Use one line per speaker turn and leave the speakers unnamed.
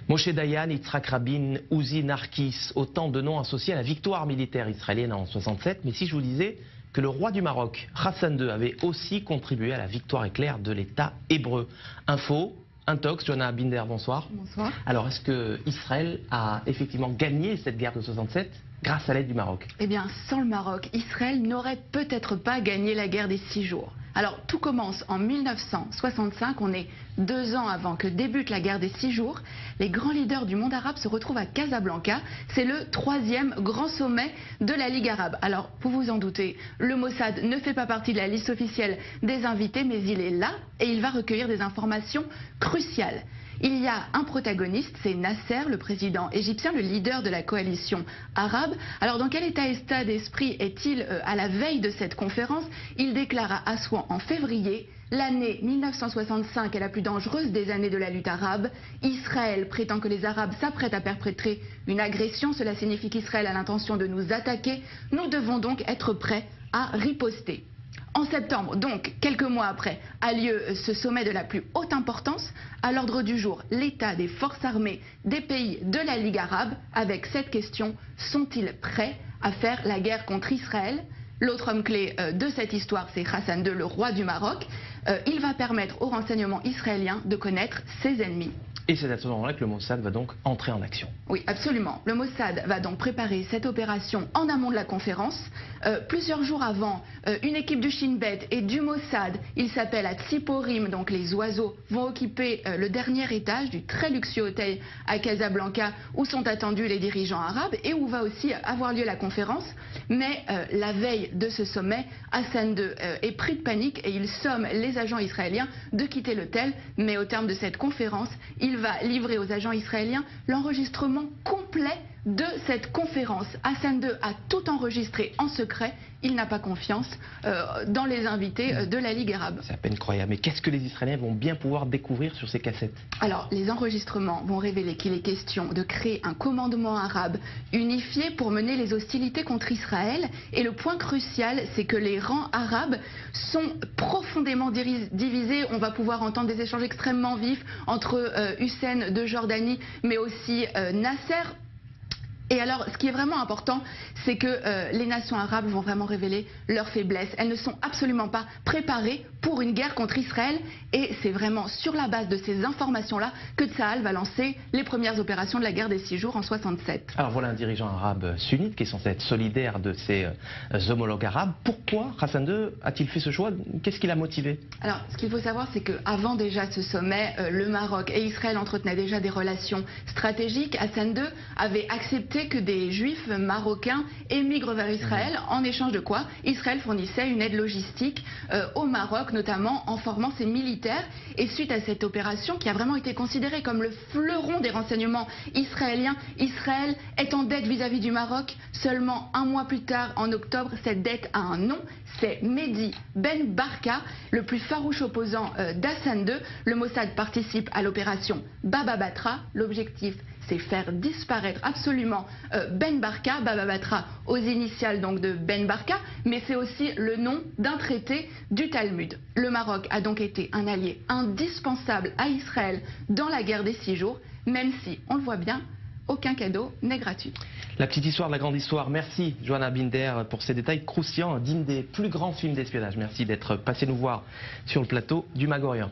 Moshe Dayan, Yitzhak Rabin, Uzi Narkis, autant de noms associés à la victoire militaire israélienne en 67. Mais si je vous disais que le roi du Maroc, Hassan II, avait aussi contribué à la victoire éclair de l'État hébreu. Info, Intox, Johanna Binder, bonsoir.
Bonsoir.
Alors, est-ce que Israël a effectivement gagné cette guerre de 67 grâce à l'aide du Maroc?
Eh bien, sans le Maroc, Israël n'aurait peut-être pas gagné la guerre des 6 jours. Alors, tout commence en 1965, on est 2 ans avant que débute la guerre des 6 jours. Les grands leaders du monde arabe se retrouvent à Casablanca. C'est le 3e grand sommet de la Ligue arabe. Alors, vous vous en doutez, le Mossad ne fait pas partie de la liste officielle des invités, mais il est là et il va recueillir des informations cruciales. Il y a un protagoniste, c'est Nasser, le président égyptien, le leader de la coalition arabe. Alors dans quel état d'esprit est-il à la veille de cette conférence? Il déclare à Assouan en février: l'année 1965 est la plus dangereuse des années de la lutte arabe. Israël prétend que les Arabes s'apprêtent à perpétrer une agression. Cela signifie qu'Israël a l'intention de nous attaquer. Nous devons donc être prêts à riposter. En septembre, donc quelques mois après, a lieu ce sommet de la plus haute importance. À l'ordre du jour, l'état des forces armées des pays de la Ligue arabe, avec cette question: sont-ils prêts à faire la guerre contre Israël? L'autre homme clé de cette histoire, c'est Hassan II, le roi du Maroc. Il va permettre aux renseignements israéliens de connaître ses ennemis.
Et c'est à ce moment-là que le Mossad va donc entrer en action.
Oui, absolument. Le Mossad va donc préparer cette opération en amont de la conférence. Plusieurs jours avant, une équipe du Shin Bet et du Mossad, il s'appelle à Tsiporim, donc les oiseaux, vont occuper le dernier étage du très luxueux hôtel à Casablanca où sont attendus les dirigeants arabes et où va aussi avoir lieu la conférence. Mais la veille de ce sommet, Hassan II est pris de panique et il somme les agents israéliens de quitter l'hôtel. Mais au terme de cette conférence, il va livrer aux agents israéliens l'enregistrement complet de cette conférence. Hassan II a tout enregistré en secret. Il n'a pas confiance dans les invités de la Ligue arabe.
C'est à peine croyable. Mais qu'est-ce que les Israéliens vont bien pouvoir découvrir sur ces cassettes?
Alors, les enregistrements vont révéler qu'il est question de créer un commandement arabe unifié pour mener les hostilités contre Israël. Et le point crucial, c'est que les rangs arabes sont profondément divisés. On va pouvoir entendre des échanges extrêmement vifs entre Hussein de Jordanie, mais aussi Nasser. Et alors, ce qui est vraiment important, c'est que les nations arabes vont vraiment révéler leurs faiblesses. Elles ne sont absolument pas préparées pour une guerre contre Israël. Et c'est vraiment sur la base de ces informations-là que Tsahal va lancer les premières opérations de la guerre des 6 jours en 67.
Alors voilà un dirigeant arabe sunnite qui est censé être solidaire de ses homologues arabes. Pourquoi Hassan II a-t-il fait ce choix? Qu'est-ce qui l'a motivé?
Alors, ce qu'il faut savoir, c'est qu'avant déjà ce sommet, le Maroc et Israël entretenaient déjà des relations stratégiques. Hassan II avait accepté que des juifs marocains émigrent vers Israël, en échange de quoi Israël fournissait une aide logistique au Maroc, notamment en formant ses militaires. Et suite à cette opération, qui a vraiment été considérée comme le fleuron des renseignements israéliens, Israël est en dette vis-à-vis du Maroc. Seulement un mois plus tard, en octobre, cette dette a un nom, c'est Mehdi Ben Barka, le plus farouche opposant d'Hassan II. Le Mossad participe à l'opération Baba Batra. L'objectif, c'est faire disparaître absolument Ben Barka, Baba Batra aux initiales donc de Ben Barka, mais c'est aussi le nom d'un traité du Talmud. Le Maroc a donc été un allié indispensable à Israël dans la guerre des 6 jours, même si, on le voit bien, aucun cadeau n'est gratuit.
La petite histoire de la grande histoire. Merci Johanna Binder pour ces détails croustillants, dignes des plus grands films d'espionnage. Merci d'être passé nous voir sur le plateau du Mag-Orient.